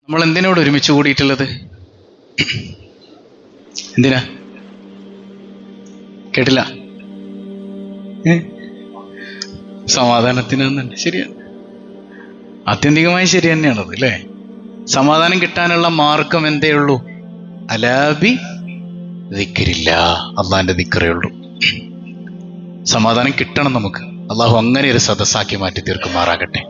നമ്മൾ എന്തിനോട് ഒരുമിച്ച് കൂടിയിട്ടുള്ളത്? എന്തിനാ? കേട്ടില്ല. സമാധാനത്തിനാന്നുണ്ട്. ശരിയാണ്, ആത്യന്തികമായി ശരി തന്നെയാണത് അല്ലേ? സമാധാനം കിട്ടാനുള്ള മാർഗം എന്തേ ഉള്ളൂ? അലാബി ദിക്റില്ല, അള്ളാന്റെ ദിക്റേ ഉള്ളൂ. സമാധാനം കിട്ടണം നമുക്ക്. അള്ളാഹു അങ്ങനെ ഒരു സദസ്സാക്കി മാറ്റി തീർക്കുമാറാകട്ടെ.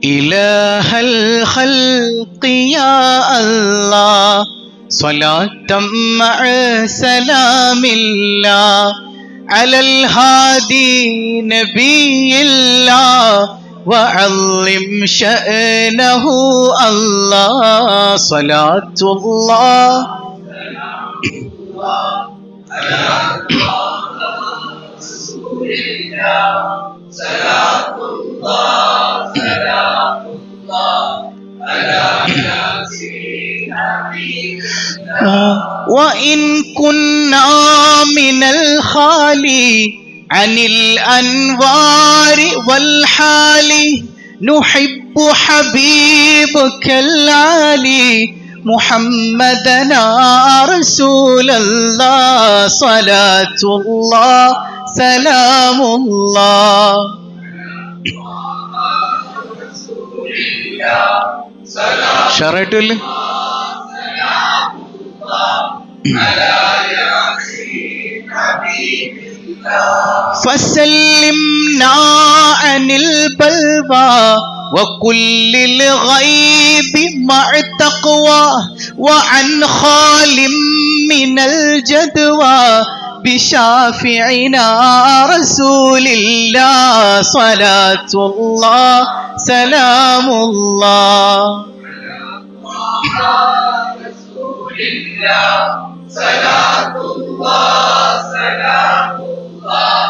ഇലാഹൽ ഖൽഖി യാ അല്ലാഹ് സ്വലാത്തം മഅ സലാമില്ലാഹ് അലൽ ഹാദി നബിയില്ലാഹ് വഅള്ളിം ശഅനഹു അല്ലാഹ് സ്വലാത്തുല്ലാഹ് وإن كنا من الخالي عن الأنوار والحال نحب حبيبك العالي محمدنا رسول الله صلاة الله سلام الله ഷറൈട്ടില്ലേ? فسلمنا عن البلوى وكل الغيب مع التقوى وعن خال من الجدوى بشافعنا رسول الله صلاة الله سلام الله صلاة الله سلام الله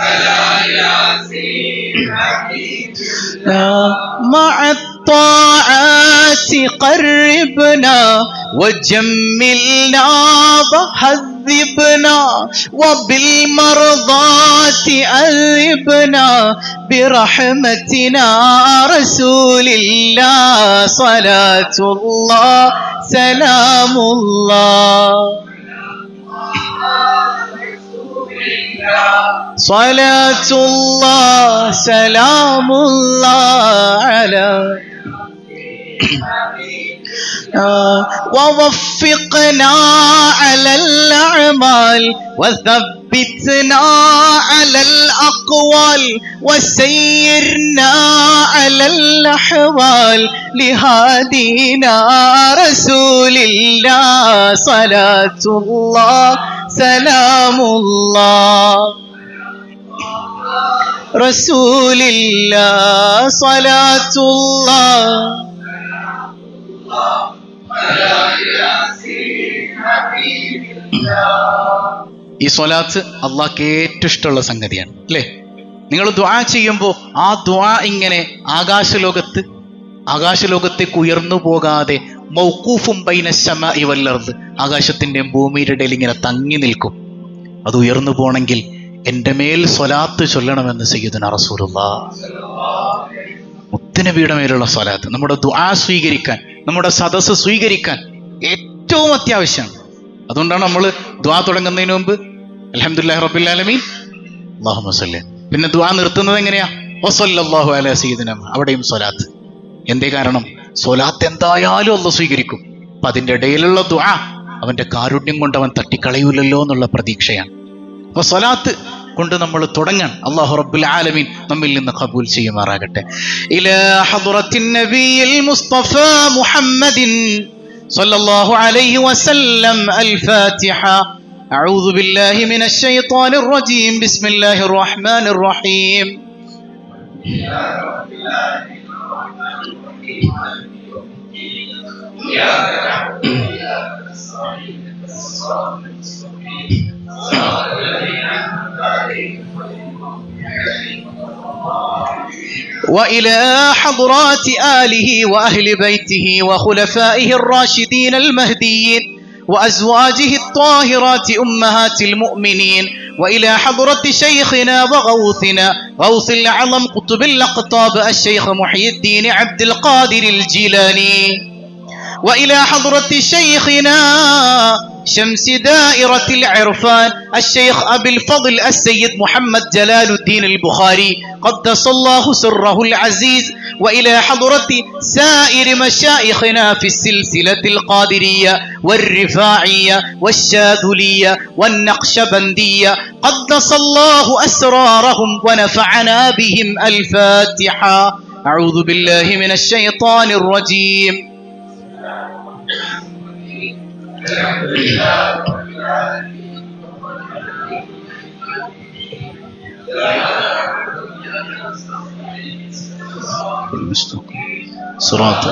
على ياسين حبيبنا مع الطاعات قربنا وجملنا وهذبنا وبالمرضات أذبنا برحمتنا رسول الله صلاة الله سلام الله صلاة الله سلام الله على ووفقنا على الأعمال وثبتنا على الأقوال وسيرنا على الأحوال لهادينا رسول الله صلاة الله سلام الله رسول الله صلاة الله ഈ സ്വലാത്ത് അള്ളാഹ്ക്ക് ഏറ്റവും ഇഷ്ടമുള്ള സംഗതിയാണ് അല്ലേ? നിങ്ങൾ ദുആ ചെയ്യുമ്പോൾ ആ ദുആ ഇങ്ങനെ ആകാശലോകത്തേക്ക് ഉയർന്നു പോകാതെ മൗഖൂഫും ബൈന ശമാഇ വൽ അർദ്, ആകാശത്തിന്റെയും ഭൂമിയുടെ ഇടയിൽ ഇങ്ങനെ തങ്ങി നിൽക്കും. അത് ഉയർന്നു പോകണമെങ്കിൽ എൻ്റെ മേൽ സ്വലാത്ത് ചൊല്ലണമെന്ന് സയ്യിദുനാ റസൂലുള്ളാഹ്. മുത്തുനബിയുടെ മേലുള്ള സ്വലാത്ത് നമ്മുടെ ദുആ സ്വീകരിക്കാൻ, നമ്മുടെ സദസ്സ് സ്വീകരിക്കാൻ ഏറ്റവും അത്യാവശ്യമാണ്. അതുകൊണ്ടാണ് നമ്മൾ ദുആ തുടങ്ങുന്നതിന് മുമ്പ് അൽഹംദുലില്ലാഹി റബ്ബിൽ ആലമീൻ അല്ലാഹുമ്മ സ്വല്ലി, പിന്നെ ദുആ നിർത്തുന്നത് എങ്ങനെയാ? വസല്ലല്ലാഹു അലാ സയ്യിദിനാ, അവിടെയും സ്വലാത്ത്. എന്തേ കാരണം? സ്വലാത്ത് എന്തായാലും അല്ലാഹു സ്വീകരിക്കും. അപ്പൊ അതിൻ്റെ ഇടയിലുള്ള ദുആ അവന്റെ കാരുണ്യം കൊണ്ട് അവൻ തട്ടിക്കളയൂലല്ലോ എന്നുള്ള പ്രതീക്ഷയാണ്. അപ്പൊ സ്വലാത്ത് കൊണ്ട് നമ്മൾ തുടങ്ങാൻ അല്ലാഹു റബ്ബുൽ ആലമീൻ നമ്മിൽ നിന്ന് ഖബൂൽ ചെയ്യുമാറാകട്ടെ. ഇലാ ഹദ്റത്തിൻ നബിയിൽ മുസ്തഫ മുഹമ്മദിൻ സല്ലല്ലാഹു അലൈഹി വസല്ലം അൽ-ഫാത്തിഹ. അഊദു ബില്ലാഹി മിനശ് ശൈത്വാനിർ റജീം. ബിസ്മില്ലാഹിർ റഹ്മാനിർ റഹീം. وإلى حضرات آله وأهل بيته وخلفائه الراشدين المهديين وأزواجه الطاهرات أمهات المؤمنين وإلى حضرة شيخنا وغوثنا غوث الأعظم قطب الأقطاب الشيخ محي الدين عبد القادر الجيلاني وإلى حضرة شيخنا شمس دائرة العرفان الشيخ أبي الفضل السيد محمد جلال الدين البخاري قدس الله سره العزيز وإلى حضرة سائر مشايخنا في السلسلة القادرية والرفاعية والشاذلية والنقشبندية قدس الله أسرارهم ونفعنا بهم. الفاتحة. أعوذ بالله من الشيطان الرجيم. صراط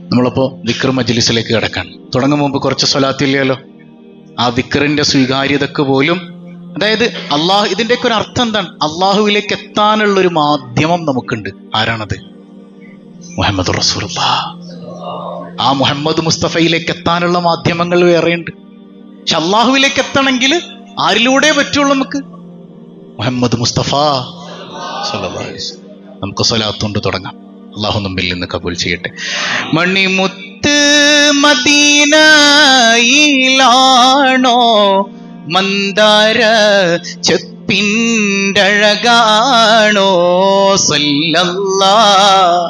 നമ്മളിപ്പോ ദിക്ർ മജ്ലിസിലേക്ക് കിടക്കാൻ തുടങ്ങും മുമ്പ് കുറച്ച് സ്വലാത്തില്ലല്ലോ. ആ ദിക്റിന്റെ സ്വീകാര്യതക്ക് പോലും, അതായത് അള്ളാഹു, ഇതിന്റെയൊക്കെ ഒരു അർത്ഥം എന്താണ്? അള്ളാഹുവിലേക്ക് എത്താനുള്ള ഒരു മാധ്യമം നമുക്കുണ്ട്. ആരാണത്? മുഹമ്മദ് റസൂലുള്ളാഹ്. ആ മുഹമ്മദ് മുസ്തഫയിലേക്ക് എത്താനുള്ള മാധ്യമങ്ങൾ വേറെയുണ്ട്. പക്ഷെ അള്ളാഹുവിലേക്ക് എത്തണമെങ്കിൽ ആരിലൂടെ പറ്റുള്ളൂ? നമുക്ക് മുഹമ്മദ് മുസ്തഫ സ്വല്ലല്ലാഹു അലൈഹി വസല്ലം. നമുക്ക് സ്വലാത്ത് കൊണ്ട് തുടങ്ങാം. അള്ളാഹു നമ്മിൽ നിന്ന് കബൂൽ ചെയ്യട്ടെ. മണിമുത്ത് മദീനയിലാണോ മന്ദാര ചെപ്പിൻ്റഴകാണോ സല്ലല്ലാഹ്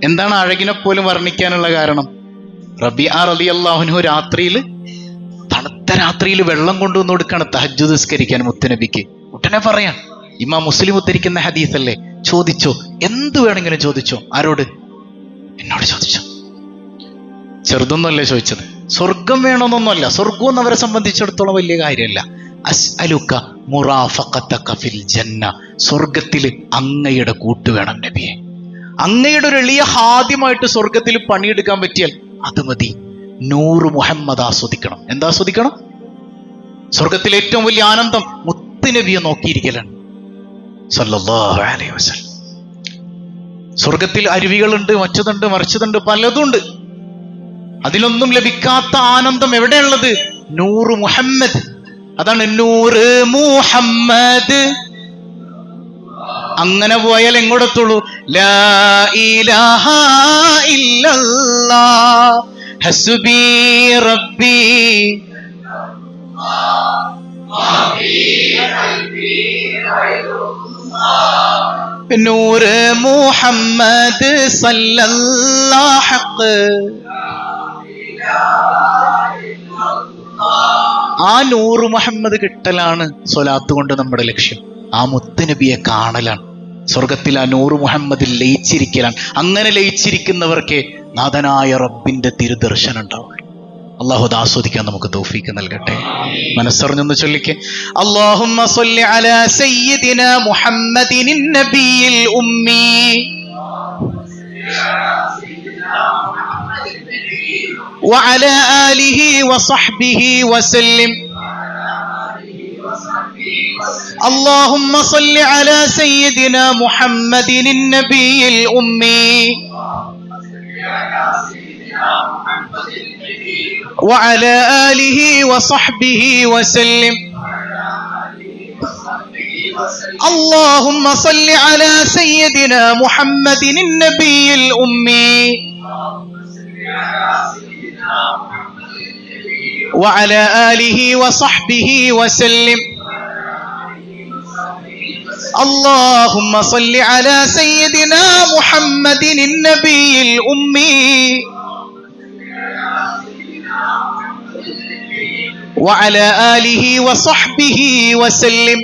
എന്താണ് അഴകിനെ പോലും വർണ്ണിക്കാനുള്ള കാരണം? റബീഅ റളിയല്ലാഹു അൻഹു രാത്രിയിൽ, തണുത്ത രാത്രിയിൽ വെള്ളം കൊണ്ടുവന്ന് കൊടുക്കാണ് തഹജ്ജുദ് നിസ്കരിക്കാൻ മുത്തുനബിക്ക്. ഉടനെ പറയാൻ, ഇമാം മുസ്ലിം ഉദ്ധരിക്കുന്ന ഹദീസല്ലേ, ചോദിച്ചോ, എന്ത് വേണമെങ്കിലും ചോദിച്ചോ. ആരോട്? എന്നോട് ചോദിച്ചോ. ചെറുതൊന്നുമല്ലേ ചോദിച്ചത്, സ്വർഗം വേണമെന്നൊന്നുമല്ല. സ്വർഗം എന്ന് അവരെ സംബന്ധിച്ചിടത്തോളം വലിയ കാര്യമല്ല. അസ്അലുക മുറാഫഖതക ഫിൽ ജന്ന, സ്വർഗത്തിൽ അങ്ങയുടെ കൂട്ട് വേണം നബിയെ. അങ്ങയുടെ ഒരു എളിയ ഹാദ്യമായിട്ട് സ്വർഗത്തിൽ പണിയെടുക്കാൻ പറ്റിയാൽ അത് മതി. 100 മുഹമ്മദ് ആസ്വദിക്കണം. എന്താസ്വദിക്കണം? സ്വർഗത്തിലെ ഏറ്റവും വലിയ ആനന്ദം മുത്തുനബിയെ നോക്കിയിരിക്കലാണ് സല്ലല്ലാഹു അലൈഹി വസല്ലം. സ്വർഗത്തിൽ അരുവികളുണ്ട്, മറ്റതുണ്ട്, മറിച്ചതുണ്ട്, പലതുണ്ട്. അതിലൊന്നും ലഭിക്കാത്ത ആനന്ദം എവിടെയുള്ളത്? 100 മുഹമ്മദ്. അതാണ് 100 മുഹമ്മദ്. അങ്ങനെ പോയാൽ എങ്ങോട്ടെത്തുള്ളൂ? ലാ ഇലാഹ ഇല്ലല്ലാഹ് ഹസ്ബി റബ്ബി 100 മുഹമ്മദ് സല്ലല്ലാഹു ആ 100 മുഹമ്മദ് കിട്ടലാണ് സ്വലാത്ത് കൊണ്ട് നമ്മുടെ ലക്ഷ്യം. ആ മുത്തുനബിയെ കാണലാണ്. സ്വർഗത്തിൽ ആ 100 മുഹമ്മദിൽ ലയിച്ചിരിക്കലാണ്. അങ്ങനെ ലയിച്ചിരിക്കുന്നവർക്ക് നാഥനായ റബ്ബിന്റെ തിരുദർശനം ഉണ്ടാവുള്ളൂ. അള്ളാഹു അത് ആസ്വദിക്കാൻ നമുക്ക് തൗഫീക്ക് നൽകട്ടെ. മനസ്സറിഞ്ഞൊന്ന് ചൊല്ലിക്കെ, അല്ലാഹുമ്മ സ്വല്ലി അലാ സയ്യിദിനാ മുഹമ്മദിൻ നബിയിൽ ഉമ്മി വഅലാ ആലിഹി വസഹ്ബിഹി വസല്ലം. اللهم صل على سيدنا محمد النبي الأمي وعلى آله وصحبه وسلم. اللهم صل على سيدنا محمد النبي الأمي وعلى آله وصحبه وسلم. اللهم صل على سيدنا محمد النبي الأمي وعلى آله وصحبه وسلم.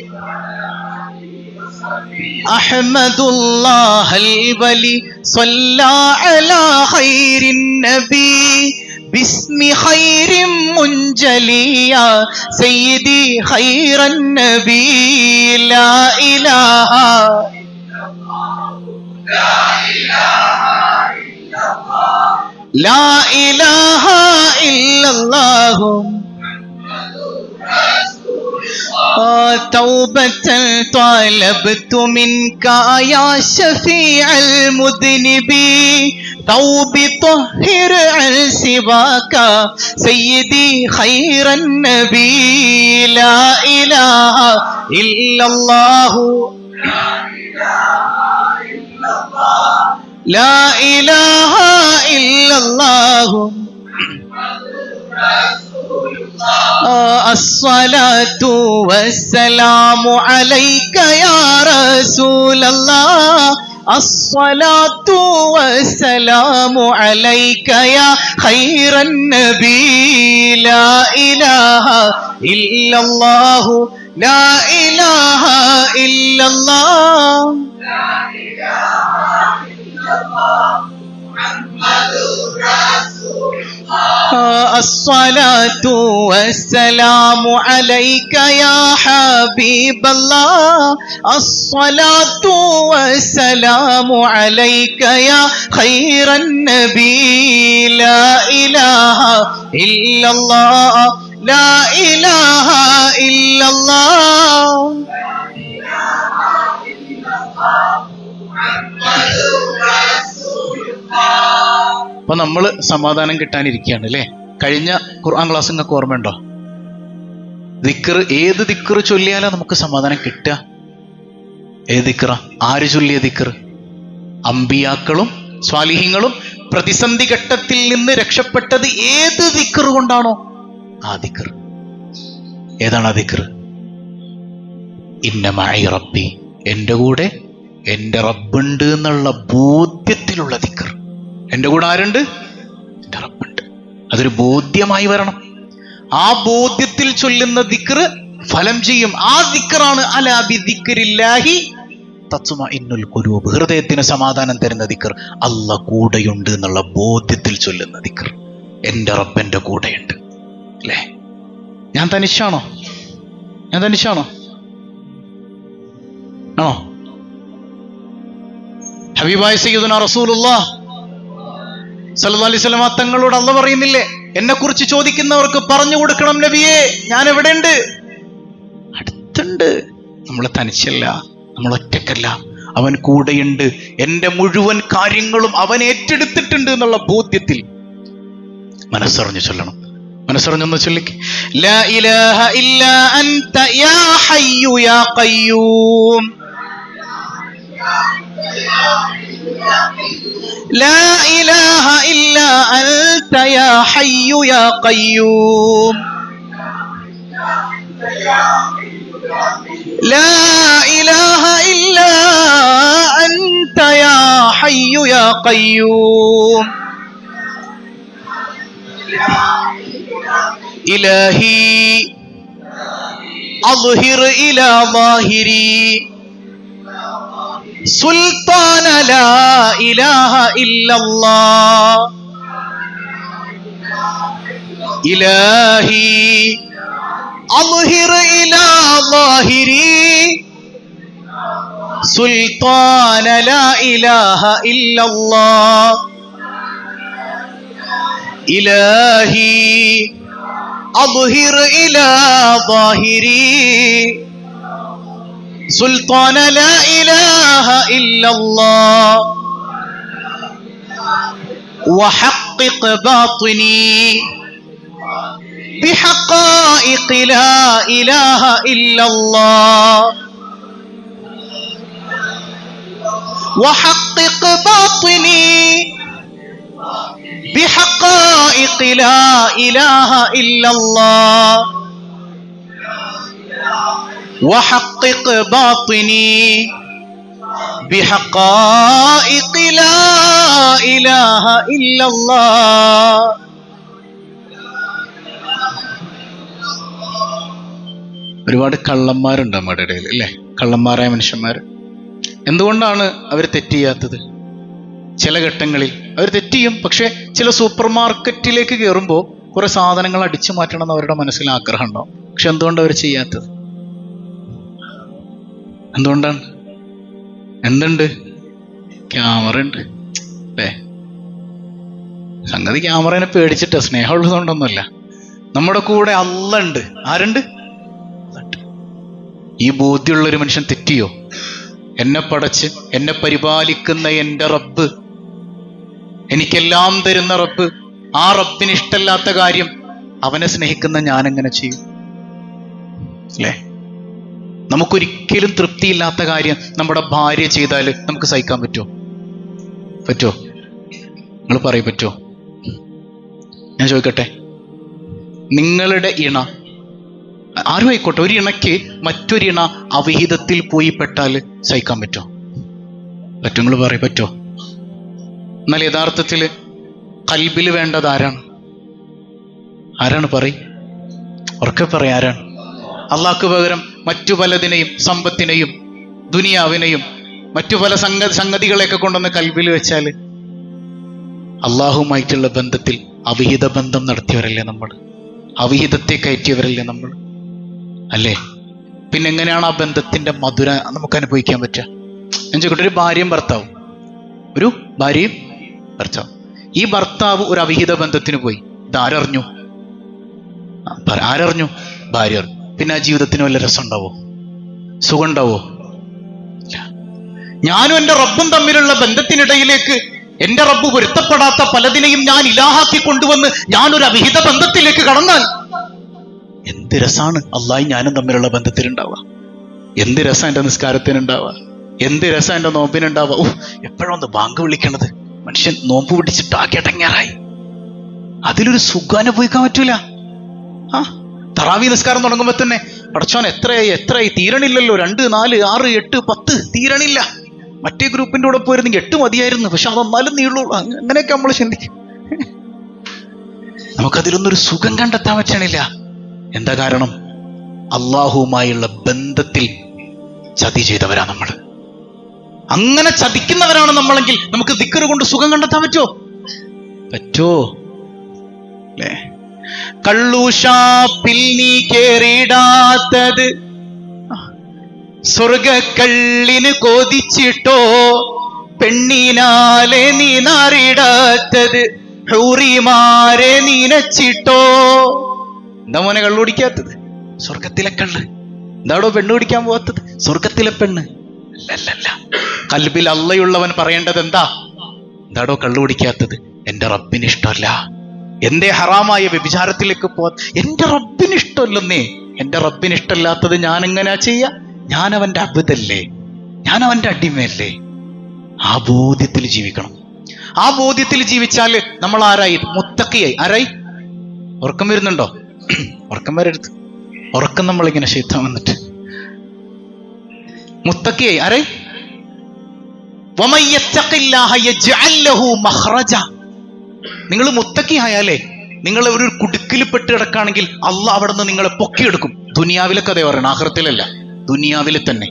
أحمد الله الولي صلى على خير النبي باسم خير منجليا سيدي خير النبي. لا إله لا إله إلا الله توبة طلبت منك يا شفيع المذنبين توب طهر عن سواك سيدي خير النبي لا إله إلا الله لا إله إلا الله الصلاة والسلام عليك يا رسول الله الصلاة والسلام عليك يا خير النبي لا إله إلا الله لا إله إلا الله لا إله إلا الله محمد رسول الله الصلاة والسلام عليك يا حبيب الله الصلاة والسلام عليك يا خير النبي لا إله إلا الله لا إله إلا الله അപ്പൊ നമ്മൾ സമാധാനം കിട്ടാനിരിക്കുകയാണ് അല്ലേ. കഴിഞ്ഞ ഖുർആൻ ക്ലാസ് നിങ്ങൾക്ക് ഓർമ്മയുണ്ടോ? ദിക്ർ, ഏത് ദിക്ർ ചൊല്ലിയാലാ നമുക്ക് സമാധാനം കിട്ടുക? ഏത് ദിക്റ? ആര് ചൊല്ലിയ ദിക്ർ? അമ്പിയാക്കളും സ്വാലിഹീങ്ങളും പ്രതിസന്ധി ഘട്ടത്തിൽ നിന്ന് രക്ഷപ്പെട്ടത് ഏത് ദിക്ർ കൊണ്ടാണോ ആ ദിക്ർ. ഏതാണ് ആ ദിക്ർ? ഇന്ന മഅി റബ്ബി, എൻ്റെ കൂടെ എൻ്റെ റബ്ബുണ്ട് എന്നുള്ള ബോധ്യത്തിലുള്ള ദിക്ർ. എൻ്റെ കൂടെ ആരുണ്ട്? എൻ്റെ റബ്ബുണ്ട്. അതൊരു ബോധ്യമായി വരണം. ആ ബോധ്യത്തിൽ ചൊല്ലുന്ന ദിക്ർ ഫലം ചെയ്യും. ആ ദിക്റാണ് അലാ ബിദിക്രില്ലാഹി തത്മഇന്നുൽ ഖുലൂബ്, ഹൃദയത്തിന് സമാധാനം തരുന്ന ദിക്ർ. അല്ലാഹ് കൂടെയുണ്ട് എന്നുള്ള ബോധ്യത്തിൽ ചൊല്ലുന്ന ദിക്ർ. എൻ്റെ റബ്ബൻ്റെ കൂടെയുണ്ട് അല്ലേ. ഞാൻ തനിച്ചാണോ? ഞാൻ തനിച്ചാണോ? ആണോ? ഹബീബായ സയ്യിദുനാ റസൂലുള്ളാഹ് സല്ലല്ലാഹു അലൈഹി വസല്ലം തങ്ങളോട് അല്ലാഹ് പറയുന്നില്ലേ, എന്നെ കുറിച്ച് ചോദിക്കുന്നവർക്ക് പറഞ്ഞു കൊടുക്കണം നബിയേ, ഞാൻ എവിടെയുണ്ട്? അടുത്തുണ്ട്. നമ്മൾ തനിച്ചല്ല, നമ്മൾ ഒറ്റക്കല്ല, അവൻ കൂടെയുണ്ട്. എൻ്റെ മുഴുവൻ കാര്യങ്ങളും അവൻ ഏറ്റെടുത്തിട്ടുണ്ട് എന്നുള്ള ബോധ്യത്തിൽ മനസ്സറിഞ്ഞു ചൊല്ലണം. മനസ്സറിഞ്ഞൊന്ന് ചൊല്ലിക്ക്. ലാ ഇലാഹ ഇല്ലാ അൻത യാ ഹയ്യു യാ ഖയ്യൂം لا إله إلا أنت يا حي يا قيوم لا إله إلا أنت يا حي يا قيوم إلهي أظهر إلى ظاهري سلطان لا إله إلا الله إلهي أظهر إلى ظاهري سلطان لا إله إلا الله إلهي أظهر إلى ظاهري سلطان لا إله إلا الله وحقق باطني بحقائق لا إله إلا الله وحقق باطني بحقائق لا إله إلا الله وحقق باطني بحقائق لا إله إلا الله. ഒരുപാട് കള്ളന്മാരുണ്ട് നമ്മുടെ ഇടയിൽ അല്ലേ, കള്ളന്മാരായ മനുഷ്യന്മാർ. എന്തുകൊണ്ടാണ് അവർ തെറ്റ് ചെയ്യാത്തത്? ചില ഘട്ടങ്ങളിൽ അവർ തെറ്റ് ചെയ്യും, പക്ഷെ ചില സൂപ്പർ മാർക്കറ്റിലേക്ക് കയറുമ്പോൾ കുറെ സാധനങ്ങൾ അടിച്ചു മാറ്റണം എന്ന് അവരുടെ മനസ്സിൽ ആഗ്രഹം ഉണ്ടാവും. പക്ഷെ എന്തുകൊണ്ടാണ് അവർ ചെയ്യാത്തത്? എന്തുകൊണ്ടാണ്? എന്തുണ്ട്? ക്യാമറ ഉണ്ട് അല്ലേ. സംഗതി ക്യാമറേനെ പേടിച്ചിട്ട് സ്നേഹമുള്ളതുകൊണ്ടൊന്നുമല്ല. നമ്മുടെ കൂടെ അല്ലാഹ് ഉണ്ട്. ആരുണ്ട്? ഈ ബോധ്യമുള്ളൊരു മനുഷ്യൻ തെറ്റിയോ? എന്നെ പടച്ച് എന്നെ പരിപാലിക്കുന്ന എൻ്റെ റബ്ബ്, എനിക്കെല്ലാം തരുന്ന റബ്ബ്, ആ റബ്ബിന് ഇഷ്ടമല്ലാത്ത കാര്യം അവനെ സ്നേഹിക്കുന്ന ഞാനെങ്ങനെ ചെയ്യും? അല്ലേ? നമുക്കൊരിക്കലും തൃപ്തിയില്ലാത്ത കാര്യം നമ്മുടെ ഭാര്യ ചെയ്താൽ നമുക്ക് സഹിക്കാൻ പറ്റുമോ? പറ്റുമോ? നിങ്ങൾ പറയും പറ്റുമോ? ഞാൻ ചോദിക്കട്ടെ, നിങ്ങളുടെ ഇണ ആരും ആയിക്കോട്ടെ, ഒരു ഇണയ്ക്ക് മറ്റൊരിണ അവിഹിതത്തിൽ പോയി പെട്ടാൽ സഹിക്കാൻ പറ്റുമോ? പറ്റും. നിങ്ങൾ പറയും പറ്റുമോ? എന്നാൽ യഥാർത്ഥത്തിൽ കൽബിൽ വേണ്ടത് ആരാണ്? ആരാണ്? പറയും, ഉറക്കെ പറയും, ആരാണ്? അള്ളാഹ്ക്ക് പകരം മറ്റു പലതിനെയും, സമ്പത്തിനെയും ദുനിയാവിനെയും മറ്റു പല സംഗതികളെയൊക്കെ കൊണ്ടുവന്ന് കൽബിൽ വെച്ചാൽ അള്ളാഹുമായിട്ടുള്ള ബന്ധത്തിൽ അവിഹിത ബന്ധം നടത്തിയവരല്ലേ നമ്മൾ? അവിഹിതത്തെ കയറ്റിയവരല്ലേ നമ്മൾ? അല്ലേ? പിന്നെ എങ്ങനെയാണ് ആ ബന്ധത്തിന്റെ മധുര നമുക്ക് അനുഭവിക്കാൻ പറ്റുക? ഞാൻ ചോദിക്കട്ടെ, ഒരു ഭാര്യയും ഭർത്താവും, ഒരു ഭാര്യയും ഭർത്താവും. ഈ ഭർത്താവ് ഒരു അവിഹിത ബന്ധത്തിന് പോയി, ഇതാരറിഞ്ഞു? ആരറിഞ്ഞു? ഭാര്യ അറിഞ്ഞു. പിന്നെ ആ ജീവിതത്തിന് വല്ല രസം ഉണ്ടാവോ? സുഖം ഉണ്ടാവോ? ഞാനും എൻ്റെ റബ്ബും തമ്മിലുള്ള ബന്ധത്തിനിടയിലേക്ക് എൻ്റെ റബ്ബ് പൊരുത്തപ്പെടാത്ത പലതിനെയും ഞാൻ ഇലാഹാക്കി കൊണ്ടുവന്ന് ഞാനൊരു അവിഹിത ബന്ധത്തിലേക്ക് കടന്നാൽ എന്ത് രസാണ് അള്ളാഹി ഞാനും തമ്മിലുള്ള ബന്ധത്തിലുണ്ടാവുക. എന്ത് രസം എൻ്റെ നിസ്കാരത്തിനുണ്ടാവുക, എന്ത് രസം എൻ്റെ നോമ്പിനുണ്ടാവുക. എപ്പോഴൊന്ന് ബാങ്ക് വിളിക്കണത്, മനുഷ്യൻ നോമ്പ് പിടിച്ചിട്ട് ആക്കിയടങ്ങാറായി. അതിലൊരു സുഖം അനുഭവിക്കാൻ പറ്റൂല. തറാവി നിസ്കാരം തുടങ്ങുമ്പോൾ തന്നെ പടച്ചോൻ എത്രയായി തീരണില്ലല്ലോ, 2, 4, 6, 8, 10 തീരണില്ല. മറ്റേ ഗ്രൂപ്പിന്റെ കൂടെ പോയിരുന്നെങ്കിൽ 8 മതിയായിരുന്നു, പക്ഷെ അതൊന്നാലും നീളുള്ളൂ. അങ്ങനെയൊക്കെ നമ്മൾ ചിന്തിക്കും. നമുക്കതിലൊന്നൊരു സുഖം കണ്ടെത്താൻ പറ്റണില്ല. എന്താ കാരണം? അള്ളാഹുവുമായുള്ള ബന്ധത്തിൽ ചതി ചെയ്തവരാ നമ്മൾ. അങ്ങനെ ചതിക്കുന്നവരാണ് നമ്മളെങ്കിൽ നമുക്ക് ദിക്ർ കൊണ്ട് സുഖം കണ്ടെത്താൻ പറ്റുമോ? അല്ലേ? കള്ളൂഷാപ്പിൽ നീ കേറിടാത്തത് സ്വർഗക്കള്ളിന് കോതിച്ചിട്ടോ, പെണ്ണിനാലെ നീ നാറിടാത്തത് ഹൂറിമാരെ നീനച്ചിട്ടോ. എന്താ മോനെ കള്ളു കുടിക്കാത്തത്? സ്വർഗത്തിലെ കള്ള്. എന്താടോ പെണ്ണ് കുടിക്കാൻ പോകാത്തത്? സ്വർഗത്തിലെ പെണ്ണ്. അല്ലല്ല, കൽബിൽ അള്ളയുള്ളവൻ പറയേണ്ടത് എന്താടോ കള്ളു കുടിക്കാത്തത്? എൻ്റെ റബ്ബിന് ഇഷ്ടമല്ല. എന്തേ ഹറാമായ വ്യഭിചാരത്തിലേക്ക് എൻ്റെ റബ്ബിന് ഇഷ്ടമല്ലെന്നേ. എൻ്റെ റബ്ബിന് ഇഷ്ടമല്ലാത്തത് ഞാൻ എങ്ങനെയാ ചെയ്യാ? ഞാൻ അവൻ്റെ അബുദല്ലേ, ഞാൻ അവൻ്റെ അടിമയല്ലേ? ആ ബോധ്യത്തിൽ ജീവിക്കണം. ആ ബോധ്യത്തിൽ ജീവിച്ചാൽ നമ്മൾ ആരായി? മുത്തക്കിയായി. ആരായി? ഉറക്കം വരുന്നുണ്ടോ? ഉറക്കം വരരുത്. ഉറക്കം നമ്മളിങ്ങനെ ശൈത്താൻ വന്നിട്ട് മുത്തക്കിയായി. ആരായി? നിങ്ങൾ മുത്തക്കി ആയാലേ, നിങ്ങൾ ഒരു കുടുക്കിൽ പെട്ട് കിടക്കുകയാണെങ്കിൽ അള്ളാഹ് അവിടെ നിന്ന് നിങ്ങളെ പൊക്കിയെടുക്കും. ദുനിയാവിലെ കഥ പറയണം, ആഖിറത്തിലല്ല, ദുനിയാവിലെ തന്നെ.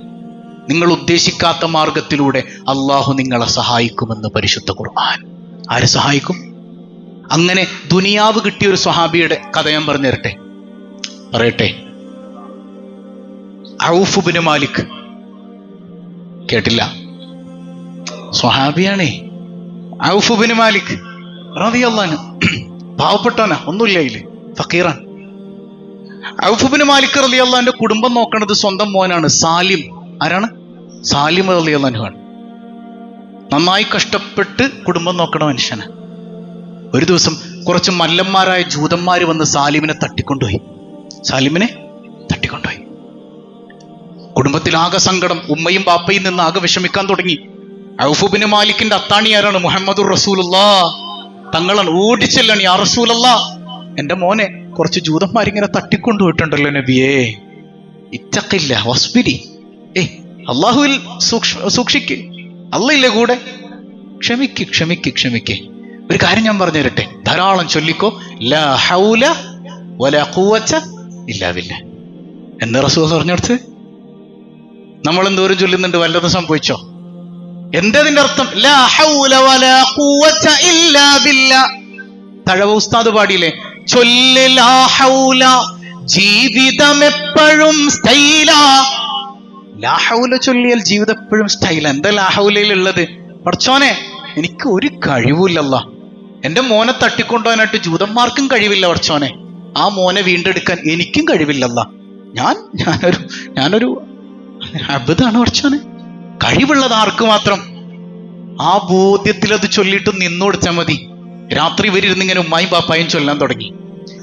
നിങ്ങൾ ഉദ്ദേശിക്കാത്ത മാർഗത്തിലൂടെ അള്ളാഹു നിങ്ങളെ സഹായിക്കുമെന്ന് പരിശുദ്ധ ഖുർആൻ. ആരെ സഹായിക്കും? അങ്ങനെ ദുനിയാവ് കിട്ടിയ ഒരു സ്വഹാബിയുടെ കഥ ഞാൻ പറഞ്ഞു തരട്ടെ, പറയട്ടെ. ഔഫ് ഇബ്നു മാലിക്, കേട്ടില്ല? സ്വഹാബിയാണേ ഔഫ് ഇബ്നു മാലിക് റളിയല്ലാഹു അൻഹു. പാവപ്പെട്ടവനാ, ഒന്നുമില്ല അതില്, ഫക്കീറാൻ. ഔഫ് ഇബ്നു മാലിക് റളിയല്ലാഹു അൻഹുവിന്റെ കുടുംബം നോക്കണത് സ്വന്തം മോനാണ് സാലിം. ആരാണ്? സാലിം റളിയല്ലാഹു അൻഹു ആണ്. നന്നായി കഷ്ടപ്പെട്ട് കുടുംബം നോക്കണ മനുഷ്യന്. ഒരു ദിവസം കുറച്ച് മല്ലന്മാരായ ജൂതന്മാര് വന്ന് സാലിമിനെ തട്ടിക്കൊണ്ടുപോയി. കുടുംബത്തിൽ ആകെ സങ്കടം. ഉമ്മയും ബാപ്പയും നിന്ന് ആകെ വിഷമിക്കാൻ തുടങ്ങി. ഔഫ് ഇബ്നു മാലിക്കിന്റെ അത്താണി ആരാണ്? മുഹമ്മദുർ റസൂലുള്ളാഹ് തങ്ങളാണ്. ഓടിച്ചെല്ലാണ്, യാ റസൂലല്ലാഹ്, എന്റെ മോനെ കുറച്ച് ജൂതന്മാരിങ്ങനെ തട്ടിക്കൊണ്ടുപോയിട്ടുണ്ടല്ലോ നബിയേ, ഇത്തഖില്ല വസ്ബിരി, അള്ളാഹുവിൽ സൂക്ഷിക്ക്, അള്ളയില്ലേ കൂടെ, ക്ഷമിക്ക്. ഒരു കാര്യം ഞാൻ പറഞ്ഞു തരട്ടെ, ധാരാളം ചൊല്ലിക്കോ, ലാ ഹൗല വലാ ഖുവത ഇല്ലാ ബില്ലാഹ് എന്ന് റസൂൽ പറഞ്ഞു കൊടുത്ത്. നമ്മൾ എന്തോരം ചൊല്ലുന്നുണ്ട്? വല്ലതും സംഭവിച്ചോ? എന്തതിന്റെ അർത്ഥം? ലാ ഹൗല വലാ ഖുവത ഇല്ലാ ബില്ലാഹ്. തഴവ ഉസ്താദ് പാടിയില്ലേ, ചൊല്ല് ലാ ഹൗല, ജീവിതം എപ്പോഴും സ്റ്റൈലാ. ലാ ഹൗല ചൊല്ലിയാൽ ജീവിതം എപ്പോഴും സ്റ്റൈല. എന്താ ലാ ഹൗലയിൽ ഉള്ളത്? പടച്ചോനെ, എനിക്ക് ഒരു കഴിവില്ലല്ല. എന്റെ മോനെ തട്ടിക്കൊണ്ടുപോകാനായിട്ട് ജൂതന്മാർക്കും കഴിവില്ല പടച്ചോനെ. ആ മോനെ വീണ്ടെടുക്കാൻ എനിക്കും കഴിവില്ലല്ല. ഞാനൊരു അബുദാണ് പഠിച്ചോന്. കഴിവുള്ളത് ആർക്ക് മാത്രം? ആ ബോധ്യത്തിൽ അത് ചൊല്ലിയിട്ട് നിന്നു കൊടുത്താൽ മതി. രാത്രി വരിരുന്നിങ്ങനെ ഉമ്മായും പാപ്പായും ചൊല്ലാൻ തുടങ്ങി.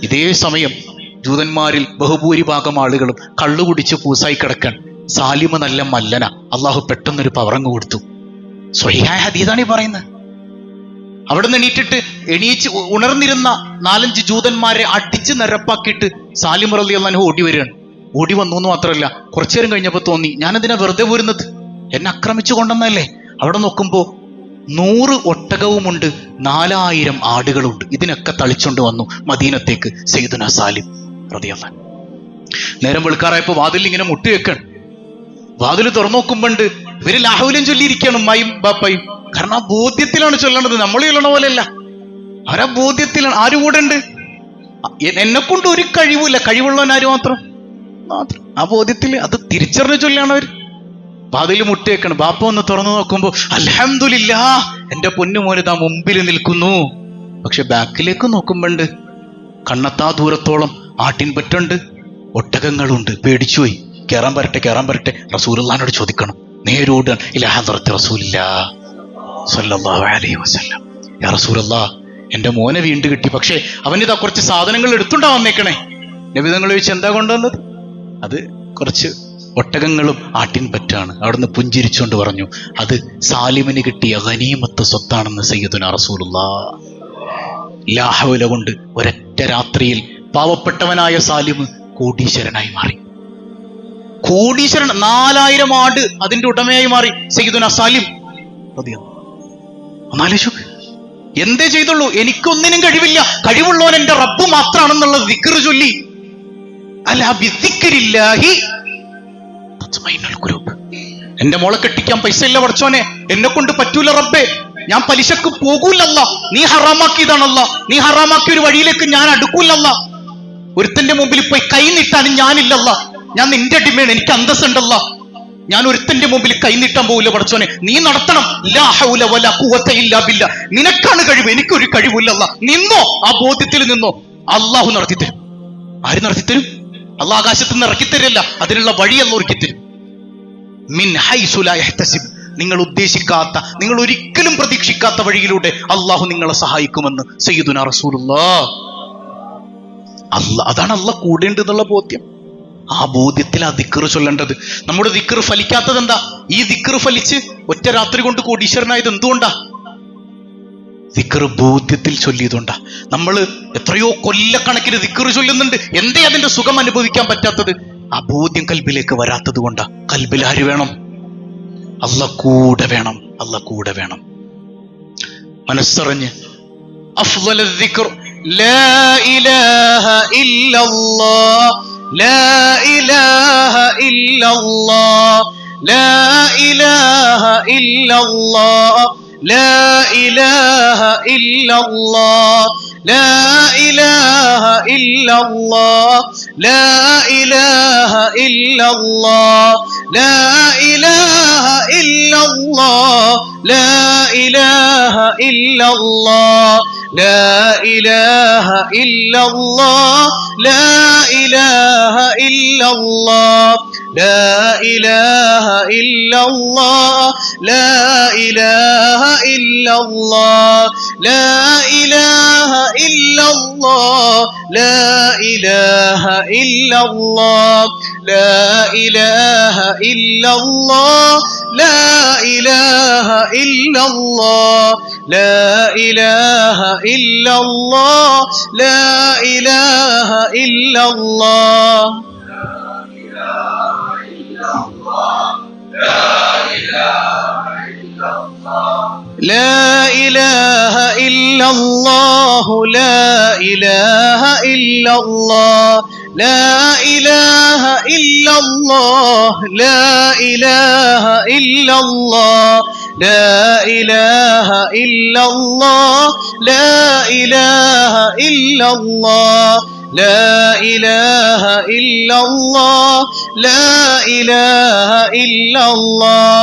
ഇതേ സമയം ജൂതന്മാരിൽ ബഹുഭൂരിഭാഗം ആളുകളും കള്ളുകുടിച്ച് പൂസായി കിടക്കാൻ. സാലിമ് നല്ല മല്ലന, അള്ളാഹു പെട്ടെന്നൊരു പവറങ്ങ് കൊടുത്തു. സ്വഹീഹായ ഹദീസാണ് ഈ പറയുന്നത്. അവിടെ നിന്ന് എണീച്ച് ഉണർന്നിരുന്ന 4-5 ജൂതന്മാരെ അടിച്ച് നിരപ്പാക്കിയിട്ട് സാലിം റളിയല്ലാഹു അൻഹു ഓടി വരികയാണ്. ഓടി വന്നു എന്ന് മാത്രമല്ല, കുറച്ചു നേരം കഴിഞ്ഞപ്പോൾ തോന്നി ഞാനെന്തിനാ വെറുതെ പോരുന്നത്, എന്നെ ആക്രമിച്ചു കൊണ്ടെന്നല്ലേ. അവിടെ നോക്കുമ്പോൾ 100 ഒട്ടകവുമുണ്ട്, 4000 ആടുകളുണ്ട്. ഇതിനൊക്കെ തളിച്ചുകൊണ്ട് വന്നു മദീനത്തേക്ക് സയ്യിദുനാ സാലിം റളിയല്ലാഹു അൻഹു. നേരം വെളുക്കാറായപ്പോൾ വാതിൽ ഇങ്ങനെ മുട്ടി വെക്കണം. വാതിൽ തുറന്നു നോക്കുമ്പോണ്ട് ഇവര് ലാഹുലും ചൊല്ലിയിരിക്കണം ഉമ്മായും ബാപ്പായും. കാരണം ആ ബോധ്യത്തിലാണ് ചൊല്ലണത്, നമ്മൾ ചൊല്ലണ പോലെയല്ല. അവരാ ബോധ്യത്തിലാണ്. ആര് കൂടെ ഉണ്ട്? എന്നെ കൊണ്ട് ഒരു കഴിവില്ല, കഴിവുള്ളവൻ ആര് മാത്രം. ആ ബോധ്യത്തിൽ അത് തിരിച്ചറിഞ്ഞ് ചൊല്ലാണ് അവർ. വാതിൽ മുട്ടി വെക്കണം. ബാപ്പ ഒന്ന് തുറന്നു നോക്കുമ്പോ അൽഹംദുലില്ലാഹ്, എന്റെ പൊന്നുമോന് താ മുമ്പിൽ നിൽക്കുന്നു. പക്ഷെ ബാക്കിലേക്ക് നോക്കുമ്പോണ്ട് കണ്ണെത്താ ദൂരത്തോളം ആട്ടിൻപറ്റുണ്ട്, ഒട്ടകങ്ങളുണ്ട്. പേടിച്ചുപോയി. കയറാൻ വരട്ടെ റസൂലുള്ളാഹിനോട് ചോദിക്കണം. നേരോട് ഇലാ ഹദ്റത്തി റസൂലില്ലാഹ് സ്വല്ലല്ലാഹു അലൈഹി വസല്ലം. യാ റസൂലല്ലാഹ്, എന്റെ മോനെ വീണ്ടും കിട്ടി, പക്ഷെ അവനിതാ കുറച്ച് സാധനങ്ങൾ എടുത്തുണ്ടാ വന്നേക്കണേ. നബി തങ്ങൾ ചോദിച്ചു എന്താ കൊണ്ടുവന്നത്? അത് കുറച്ച് ഒട്ടകങ്ങളും ആട്ടിൻപറ്റാണ്. അവിടുന്ന് പുഞ്ചിരിച്ചുകൊണ്ട് പറഞ്ഞു, അത് സാലിമിന് കിട്ടിയ ഗനീമത്ത് സ്വത്താണെന്ന് സയ്യിദുനാ റസൂലുള്ളാഹ്. ലാ ഹൗല കൊണ്ട് ഒരൊറ്റ രാത്രിയിൽ പാവപ്പെട്ടവനായ സാലിം കോടീശ്വരനായി മാറി. കോടീശ്വരൻ, 4000 ആട് അതിന്റെ ഉടമയായി മാറി സയ്യിദുനാ സാലിം. ഒന്നാലോചിച്ചു, എന്തേ ചെയ്തുള്ളൂ? എനിക്കൊന്നിനും കഴിവില്ല, കഴിവുള്ളവൻ എന്റെ റബ്ബ് മാത്രമാണെന്നുള്ള ദിക്ർ ചൊല്ലി. അലാ ബിദിക്രില്ലാഹി തത്മഇന്നുൽ ഖുലൂബ്. എന്റെ മോളെ കെട്ടിക്കാൻ പൈസ ഇല്ല പടച്ചോനെ, എന്നെ കൊണ്ട് പറ്റൂല റബ്ബേ, ഞാൻ പലിശക്ക് പോകൂലല്ല, നീ ഹറാമാക്കിയതാണല്ല, നീ ഹറാമാക്കിയ ഒരു വഴിയിലേക്ക് ഞാൻ അടുക്കൂലല്ല. ഒരുത്തന്റെ മുമ്പിൽ പോയി കൈ നീട്ടാനും ഞാനില്ലല്ല, ഞാൻ നിന്റെ അടിമയാണ്, എനിക്ക് അന്തസ്സുണ്ടല്ല. ഞാൻ ഒരുത്തന്റെ മുമ്പിൽ കൈ നീട്ടാൻ പോകില്ല പടച്ചോനെ, നീ നടത്തണം. ലാ ഹൗല വലാ ഖുവത ഇല്ലാ ബില്ലാ. നിനക്കാണ് കഴിവ്, എനിക്കൊരു കഴിവില്ലല്ല. നിന്നോ, ആ ബോധ്യത്തിൽ നിന്നോ, അള്ളാഹു നടത്തിത്തരും. ആര് നടത്തിത്തരും? അള്ളാഹ് ആകാശത്ത് നിന്ന് ഇറക്കിത്തരില്ല, അതിനുള്ള വഴി അല്ലാഹു ഒരുക്കിത്തരും. മിൻ ഹൈസു ലാ യഹ്തസിബ്. നിങ്ങൾ ഉദ്ദേശിക്കാത്ത, നിങ്ങൾ ഒരിക്കലും പ്രതീക്ഷിക്കാത്ത വഴിയിലൂടെ അള്ളാഹു നിങ്ങളെ സഹായിക്കുമെന്ന് സയ്യിദുനാ റസൂലുള്ളാഹ്. അതാണ് അള്ളാഹ് കൂടെയുണ്ട് എന്നുള്ള ബോധ്യം. ആ ബോധ്യത്തിൽ ആ ദിക്ർ ചൊല്ലേണ്ടത്. നമ്മുടെ ദിക്ർ ഫലിക്കാത്തത് എന്താ? ഈ ദിക്ർ ഫലിച്ച് ഒറ്റ രാത്രി കൊണ്ട് കോടീശ്വരനായത് എന്തുകൊണ്ടാ? ദിക്ർ ബോധ്യത്തിൽ ചൊല്ലിയതുകൊണ്ടാ. നമ്മൾ എത്രയോ കൊല്ലക്കണക്കിന് ദിക്ർ ചൊല്ലുന്നുണ്ട്, എന്തേ അതിന്റെ സുഖം അനുഭവിക്കാൻ പറ്റാത്തത്? ആ ബോധ്യം കൽബിലേക്ക് വരാത്തത് കൊണ്ടാ. കൽബിൽ ആര് വേണം? അല്ലാഹ് കൂടെ വേണം, അല്ലാഹ് കൂടെ വേണം. മനസ്സറിഞ്ഞ് അഫ്ളൽ ദിക്ർ ലാ ഇലാഹ ഇല്ലല്ലാഹ്, ലാ ഇലാഹ ഇല്ലല്ലാഹ്, ലാ ഇലാഹ ഇല്ലല്ലാഹ്, ലാ ഇലാഹ ഇല്ലല്ലാഹ്, ലാ ഇലാഹ ഇല്ലല്ലാഹ്, ലാ ഇലാഹ ഇല്ലല്ലാഹ്, ലാ ഇലാഹ ഇല്ലല്ലാഹ്, ലാ ഇലാഹ ഇല്ലല്ലാഹ്, ലാ ഇലാഹ ഇല്ലല്ലാഹ്, ലാ ഇലാഹ ഇല്ലല്ലാഹ്, ലാ ഇലാഹ ഇല്ലല്ലാഹ്, ലാ ഇലാഹ ഇല്ലല്ലാഹ്, ലാ ഇലാഹ ഇല്ലല്ലാഹ്, ലാ ഇലാഹ ഇല്ലല്ലാഹ്, ലാ ഇലാഹ ഇല്ലല്ലാഹ്, ലാ ഇലാഹ ഇല്ലല്ലാഹ്, ലാ ഇലാഹ ഇല്ലല്ലാഹ്, ലാ ഇലാഹ ഇല്ലല്ലാഹ്. لا إله إلا الله، لا إله إلا الله، لا إله إلا الله، لا إله إلا الله، لا إله إلا الله، لا إله إلا الله، لا إله إلا الله، لا إله إلا الله،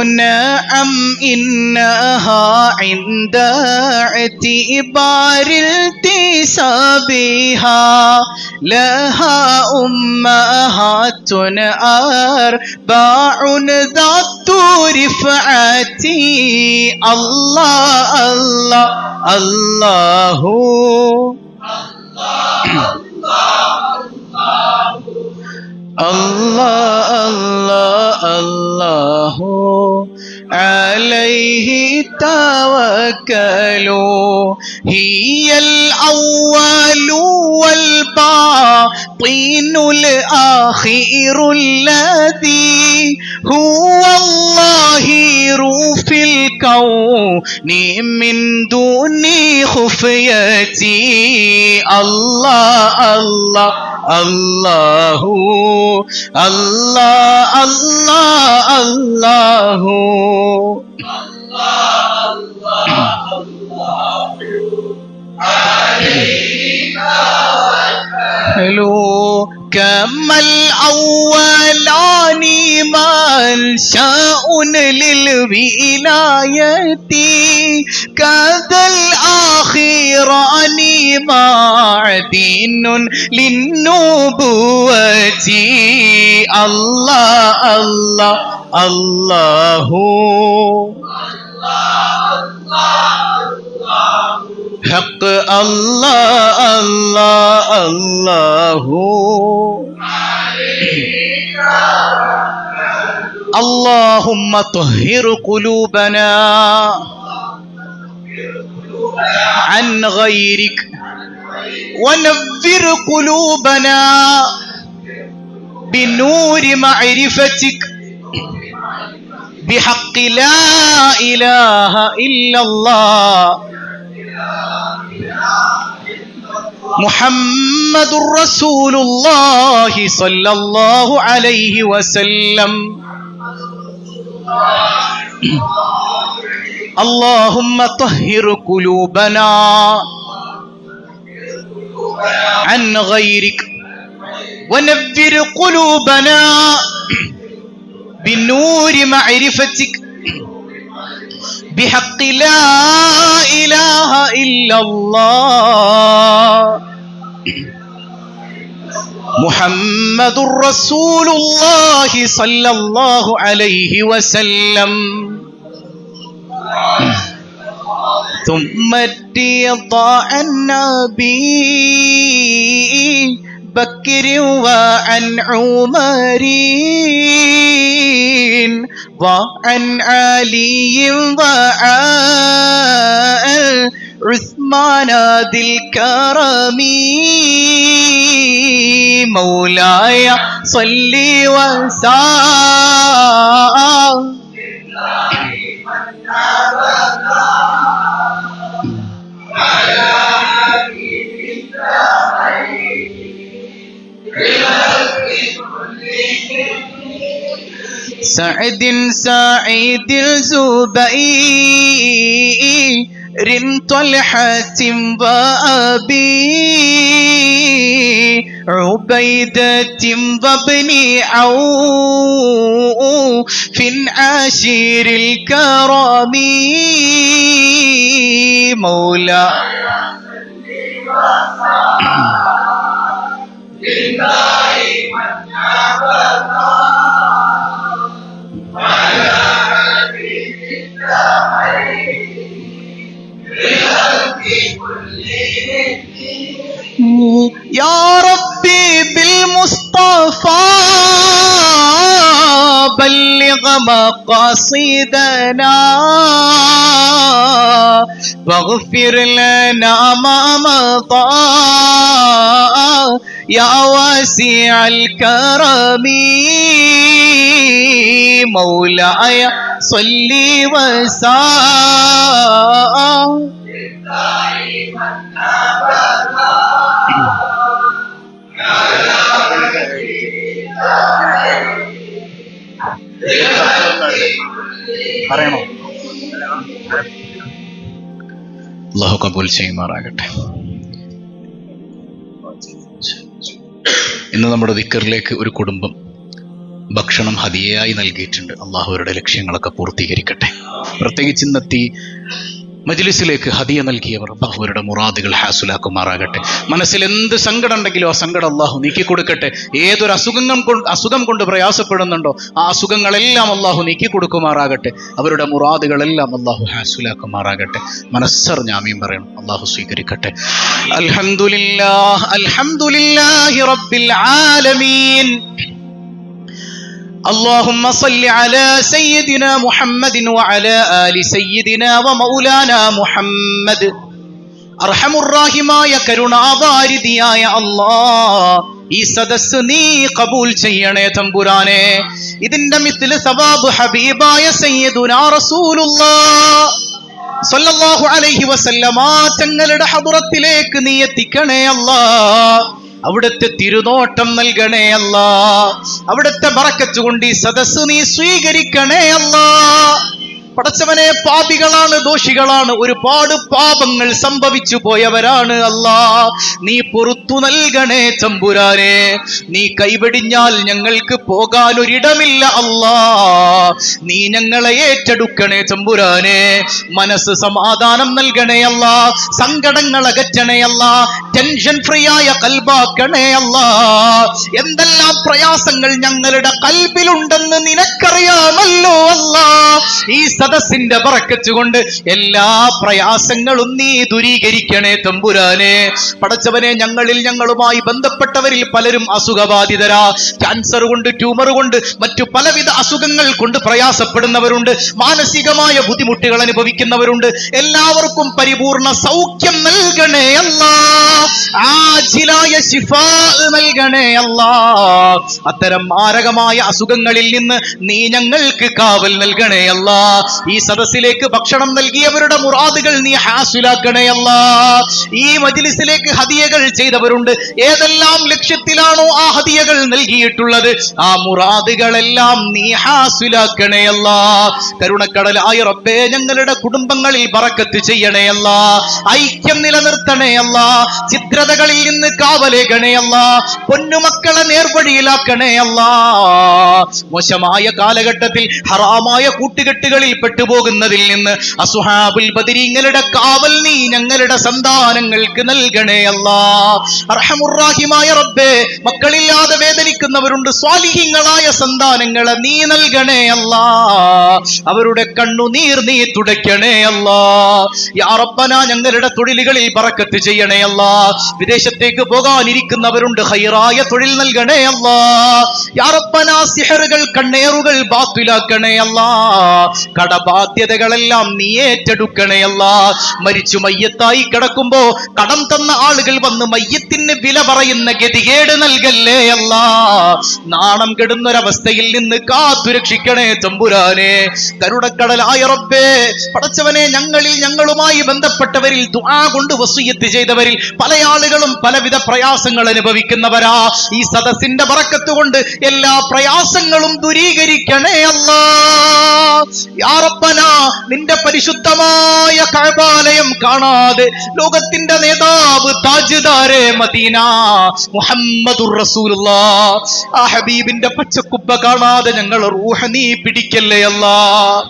نعم إنها عند اعتبار التسابها لها أمهات أربع ذات رفعة الله الله الله الله الله الله عليه توكلوا هي الأول والباطن الآخر الذي هو الظاهر في الكون من دون خفيتي الله الله الله الله الله الله حلو كما الأولان منشأ للولاية كذا الآخران معدن للنبوة الله الله الله حق الله الله الله اللهم طهر قلوبنا عن غيرك ونفر قلوبنا بنور معرفتك بحق لا إله إلا الله محمد رسول الله صلى الله عليه وسلم اللهم طهر قلوبنا عن غيرك ونفر قلوبنا بنور معرفتك بحق لا إله إلا الله محمد رسول الله صلى الله عليه وسلم ثم ارضى عن النبي بكر وعن عمر وعن علي وعن عثمان ذي الكرم مولاي صل وسلم سعد سعيد الزبير طلحة وأبي عبيدة وابن عوف عاشر الكرم مولاي يا ربي بالمصطفى بلغ مقاصدنا واغفر لنا ما مضى يا واسع الكرم مولاي صل وسلم അല്ലാഹു കബൂൽ ചെയ്യുമാറാകട്ടെ. ഇന്ന് നമ്മുടെ ദിക്റിലേക്ക് ഒരു കുടുംബം ഭക്ഷണം ഹദിയയായി നൽകിയിട്ടുണ്ട്. അള്ളാഹു അവരുടെ ലക്ഷ്യങ്ങളൊക്കെ പൂർത്തീകരിക്കട്ടെ. പ്രത്യേകിച്ച് ഇന്നത്തെ മജ്ലിസിലേക്ക് ഹദിയ നൽകിയവർ അല്ലാഹു അവരുടെ മുറാദുകൾ ഹാസുലാക്കുമാറാകട്ടെ. മനസ്സിൽ എന്ത് സങ്കടം ഉണ്ടെങ്കിലും ആ സങ്കടം അള്ളാഹു നീക്കിക്കൊടുക്കട്ടെ. ഏതൊരു അസുഖം കൊണ്ട് പ്രയാസപ്പെടുന്നുണ്ടോ ആ അസുഖങ്ങളെല്ലാം അള്ളാഹു നീക്കിക്കൊടുക്കുമാറാകട്ടെ. അവരുടെ മുറാദുകളെല്ലാം അള്ളാഹു ഹാസുലാക്കുമാറാകട്ടെ. മനസ്സറിഞ്ഞ് ആമീൻ പറയണം. അള്ളാഹു സ്വീകരിക്കട്ടെ. അൽഹംദുലില്ലാഹ് അൽഹംദുലില്ലാഹി റബ്ബിൽ ആലമീൻ. اللهم صل على سيدنا محمد وعلى آل سيدنا ومولانا محمد. അർഹമുർറാഹിമായ കരുണാവാരിധിയായ അല്ലാഹ്, ഈ സദസ്സ് നീ കബൂൽ ചെയ്യണേ തമ്പുരാനെ. ഇതിന്റെ മിത്ല് സവാബ് ഹബീബായ സയ്യിദുനാ റസൂലുള്ളാഹ് സ്വല്ലല്ലാഹു അലൈഹി വസല്ലമ തങ്ങളുടെ ഹദ്റത്തിലേക്ക് നീ എത്തിക്കണേ അല്ലാഹ്. അവിടുത്തെ തിരുനോട്ടം നൽകണേ അല്ലാഹ്. അവിടുത്തെ ബറക്കത്ത് കൊണ്ട് ഈ സദസ്സ് നീ സ്വീകരിക്കണേ അല്ലാഹ്. പടച്ചവനെ, പാപികളാണ്, ദോഷികളാണ്, ഒരുപാട് പാപങ്ങൾ സംഭവിച്ചു പോയവരാണ് അല്ലാഹ്. നീ പുറത്തു നൽകണേ തമ്പുരാനെ. നീ കൈവെടിഞ്ഞാൽ ഞങ്ങൾക്ക് പോകാൻ ഒരിടമില്ല അല്ലാഹ്. നീ ഞങ്ങളെ ഏറ്റെടുക്കണേ തമ്പുരാനെ. മനസ്സ് സമാധാനം നൽകണേ അല്ലാഹ്. സങ്കടങ്ങൾ അകറ്റണേ അല്ലാഹ്. ടെൻഷൻ ഫ്രീ ആയ കൽബാക്കണേ അല്ലാഹ്. എന്തെല്ലാം പ്രയാസങ്ങൾ ഞങ്ങളുടെ കൽബിലുണ്ടെന്ന് നിനക്കറിയാമല്ലോ അല്ലാഹ്. ഈ സദസ്സിന്റെ ബറക്കത്ത് കൊണ്ട് എല്ലാ പ്രയാസങ്ങളും നീ ദൂരീകരിക്കണേ തമ്പുരാനെ. പടച്ചവനെ, ഞങ്ങളുമായി ബന്ധപ്പെട്ടവരിൽ പലരും അസുഖബാധിതരാ. ക്യാൻസർ കൊണ്ട്, ട്യൂമർ കൊണ്ട്, മറ്റു പലവിധ അസുഖങ്ങൾ കൊണ്ട് പ്രയാസപ്പെടുന്നവരുണ്ട്. മാനസികമായ ബുദ്ധിമുട്ടുകൾ അനുഭവിക്കുന്നവരുണ്ട്. എല്ലാവർക്കും പരിപൂർണ സൗഖ്യം നൽകണേ അല്ലാഹ്. ആജിലായ ശിഫാ നൽകണേ അല്ലാഹ്. അത്തരം മാരകമായ അസുഖങ്ങളിൽ നിന്ന് നീ ഞങ്ങൾക്ക് കാവൽ നൽകണേ അല്ലാഹ്. ഈ സദസ്സിലേക്ക് ഭക്ഷണം നൽകിയവരുടെ മുറാദുകൾ നീ ഹാസുലാക്കണേ അല്ലാഹ്. ഈ മജ്ലിസിലേക്ക് ഹദിയകൾ ചെയ്തവരുണ്ട്. ഏതെല്ലാം ലക്ഷ്യത്തിലാണോ ആ ഹദിയകൾ നൽകിയിട്ടുള്ളത് ആ മുറാദുകളെല്ലാം നീ ഹാസുലാക്കണേ അല്ലാഹ്. കരുണക്കടലായ റബ്ബേ, ഞങ്ങളുടെ കുടുംബങ്ങളിൽ ബറക്കത്ത് ചെയ്യണേ അല്ലാഹ്. ഐക്യം നിലനിർത്തണേ അല്ലാഹ്. ചിത്രതകളിൽ നിന്ന് കാവലേകണേ അല്ലാഹ്. പൊന്നുമക്കളെ നേർവഴിയിലാക്കണേ അല്ലാഹ്. മോശമായ കാലഘട്ടത്തിൽ ഹറാമായ കൂട്ടുകെട്ടുകളിൽ പെട്ടുപോകുന്നതിൽ നിന്ന് അസ്ഹാബുൽ ബദരീങ്ങളുടെ കാവൽ നീ ഞങ്ങളുടെ സന്താനങ്ങൾക്ക് നൽകണേ അല്ലാഹ്. അർഹമുർറാഹിമായ റബ്ബേ, മക്കളില്ലാതെ വേദനിക്കുന്നവരുണ്ട്. സ്വാലിഹീങ്ങളായ സന്താനങ്ങളെ നീ നൽകണേ അല്ലാഹ്. അവരുടെ കണ്ണുനീർ നീ തുടയ്ക്കണേ അല്ലാഹ്. യാ റബ്ബനാ, ഞങ്ങളുടെ തൊഴിലുകളിൽ ബറക്കത്ത് ചെയ്യണേ അല്ലാഹ്. വിദേശത്തേക്ക് പോകാനിരിക്കുന്നവരുണ്ട്. ഖൈറായ തൊഴിൽ നൽകണേ അല്ലാഹ്. യാ റബ്ബനാ, സിഹറുകൾ, കണ്ണേറുകൾ ബാത്തിലാക്കണേ അല്ലാഹ്. കടബാധ്യതകളെല്ലാം നീ ഏറ്റെടുക്കണേ അല്ലാഹ്. മരിച്ചു മയ്യത്തായി കിടക്കുമ്പോ കടം തന്ന ആളുകൾ വന്ന് മയ്യത്തിന് വില പറയുന്ന ഗതികേട് നൽകല്ലേ അല്ലാഹ്. നാണം കെടുന്നൊരവസ്ഥയിൽ നിന്ന് കാത്തുരക്ഷിക്കണേ തമ്പുരാനെ. കരുണക്കടലായ റബ്ബേ, പടച്ചവനെ, ഞങ്ങളുമായി ബന്ധപ്പെട്ടവരിൽ ദുആ കൊണ്ട് വസിയ്യത്ത് ചെയ്തവരിൽ പല ആളുകളും പലവിധ പ്രയാസങ്ങൾ അനുഭവിക്കുന്നവരാ. ഈ സദസ്സിന്റെ ബറക്കത്ത് കൊണ്ട് എല്ലാ പ്രയാസങ്ങളും ദൂരീകരിക്കണേ അല്ലാഹ്. യാ റബ്ബനാ, നിന്റെ പരിശുദ്ധമായ കഅബാലയം കാണാതെ ലോകത്തിന്റെ നേതാവ് താജ്ദാരെ മദീന മുഹമ്മദുർ റസൂലുള്ളാഹ്, ആ ഹബീബിന്റെ പച്ചക്കുബ്ബ കാണാതെ ഞങ്ങൾ റൂഹ് നീ പിടിക്കല്ലേ അല്ലാഹ്.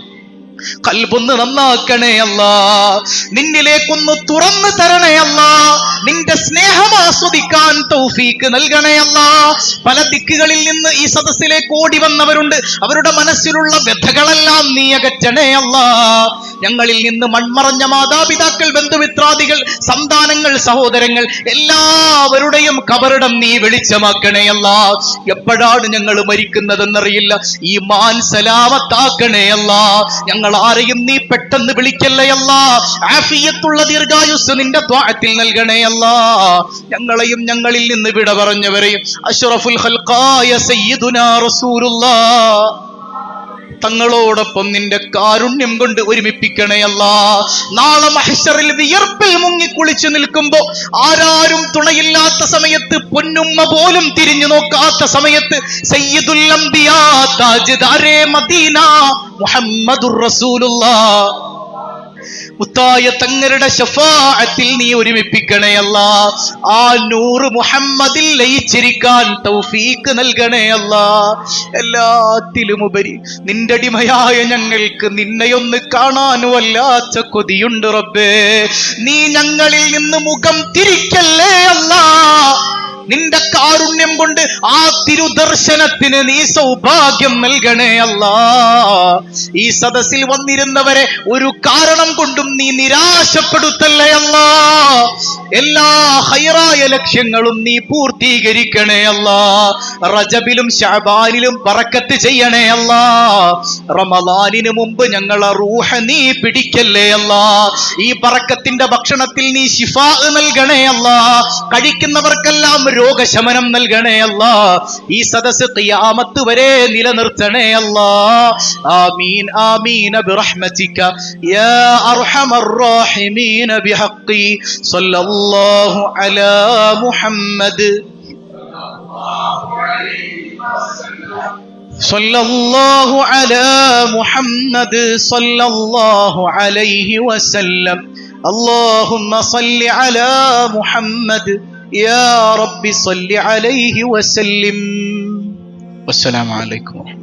കൽബൊന്ന് നന്നാക്കണേ അല്ലാഹ്. നിന്നിലേക്കൊന്ന് തുറന്നു തരണേ അല്ലാഹ്. നിന്റെ സ്നേഹം ആസ്വദിക്കാൻ തൗഫീക്ക് നൽകണേ അല്ലാഹ്. പല ദിക്കുകളിൽ നിന്ന് ഈ സദസ്സിലേക്ക് ഓടി വന്നവരുണ്ട്. അവരുടെ മനസ്സിലുള്ള വ്യഥകളെല്ലാം നീ അകറ്റണേ അല്ലാഹ്. ഞങ്ങളിൽ നിന്ന് മൺമറഞ്ഞ മാതാപിതാക്കൾ, ബന്ധുമിത്രാദികൾ, സന്താനങ്ങൾ, സഹോദരങ്ങൾ എല്ലാവരുടെയും ഖബറിടം നീ വെളിച്ചമാക്കണേ അല്ലാഹ്. എപ്പോഴാണ് ഞങ്ങൾ മരിക്കുന്നതെന്നറിയില്ല. ഈമാൻ സലാമത്താക്കണേ അല്ലാഹ്. ഞങ്ങൾ ആരെയും നീ പെട്ടെന്ന് വിളിക്കല്ലേ അല്ലാഹ്. ആഫിയത്തുള്ള ദീർഘായുസ് നിന്റെ ത്വാഅത്തിൽ നൽകണേ അല്ലാഹ്. ഞങ്ങളെയും ഞങ്ങളിൽ നിന്ന് വിട പറഞ്ഞവരെയും അഷ്റഫുൽ ഖൽഖായ സയ്യിദുനാ റസൂലുള്ളാഹ് തങ്ങളോടൊപ്പം നിന്റെ കാരുണ്യം കൊണ്ട് ഒരുമിപ്പിക്കണേ അല്ലാഹ്. നാളെ മഹ്ശറിൽ വിയർപ്പിൽ മുങ്ങിക്കുളിച്ചു നിൽക്കുമ്പോ ആരാരും തുണയില്ലാത്ത സമയത്ത്, പൊന്നുമ്മ പോലും തിരിഞ്ഞു നോക്കാത്ത സമയത്ത് സയ്യിദുൽ അംബിയാ താജ്ദാരെ മദീന മുഹമ്മദുർ റസൂലുള്ളാഹ് മുത്തായ തങ്ങളുടെ ശഫാഅത്തിൽ നീ ഒരുമിപ്പിക്കണേ അല്ലാ. ആ നൂറ് മുഹമ്മദിൽ ലയിച്ചിരിക്കാൻ തൗഫീക്ക് നൽകണേ അല്ലാ. എല്ലാത്തിലുമുപരി നിന്റെ അടിമയായ ഞങ്ങൾക്ക് നിന്നെയൊന്ന് കാണാൻ വല്ലാത്ത കൊതിയുണ്ട് റബ്ബേ. നീ ഞങ്ങളിൽ നിന്ന് മുഖം തിരിക്കല്ലേ അല്ലാ. നിന്റെ കാരുണ്യം കൊണ്ട് ആ തിരുദർശനത്തിന് നീ സൗഭാഗ്യം നൽകണേ അല്ലാ. ഈ സദസ്സിൽ വന്നിരുന്നവരെ ഒരു കാരണം കൊണ്ടും നീ നിരാശപ്പെടുത്തല്ലേ അല്ലാ. എല്ലാ ഹൈറായ ലക്ഷ്യങ്ങളും നീ പൂർത്തീകരിക്കണേ അല്ലാ. റജബിലും ശഅബാനിലും ബറക്കത്ത് ചെയ്യണേ അല്ലാ. റമളാനിന് മുമ്പ് ഞങ്ങളെ റൂഹ നീ പിടിക്കല്ലേ അല്ലാ. ഈ ബറക്കത്തിന്റെ ഭക്ഷണത്തിൽ നീ ശിഫാ നൽകണേ അല്ലാ. കഴിക്കുന്നവർക്കെല്ലാം രോഗശമനം നൽകണേ അല്ലാ. ഈ സദസ്സ് ഖിയാമത്ത് വരെ നിലനിർത്തണേ അല്ലാ. ആമീൻ ആമീൻ ബിറഹ്മതിക യാ അർഹമർ റഹീമീൻ ബിഹഖി സല്ലല്ലാഹു അലാ മുഹമ്മദ് സല്ലല്ലാഹു അലാ മുഹമ്മദ് സല്ലല്ലാഹു അലൈഹി വസല്ലം. اللهم صل على محمد يا رب صل عليه وسلم. والسلام عليكم.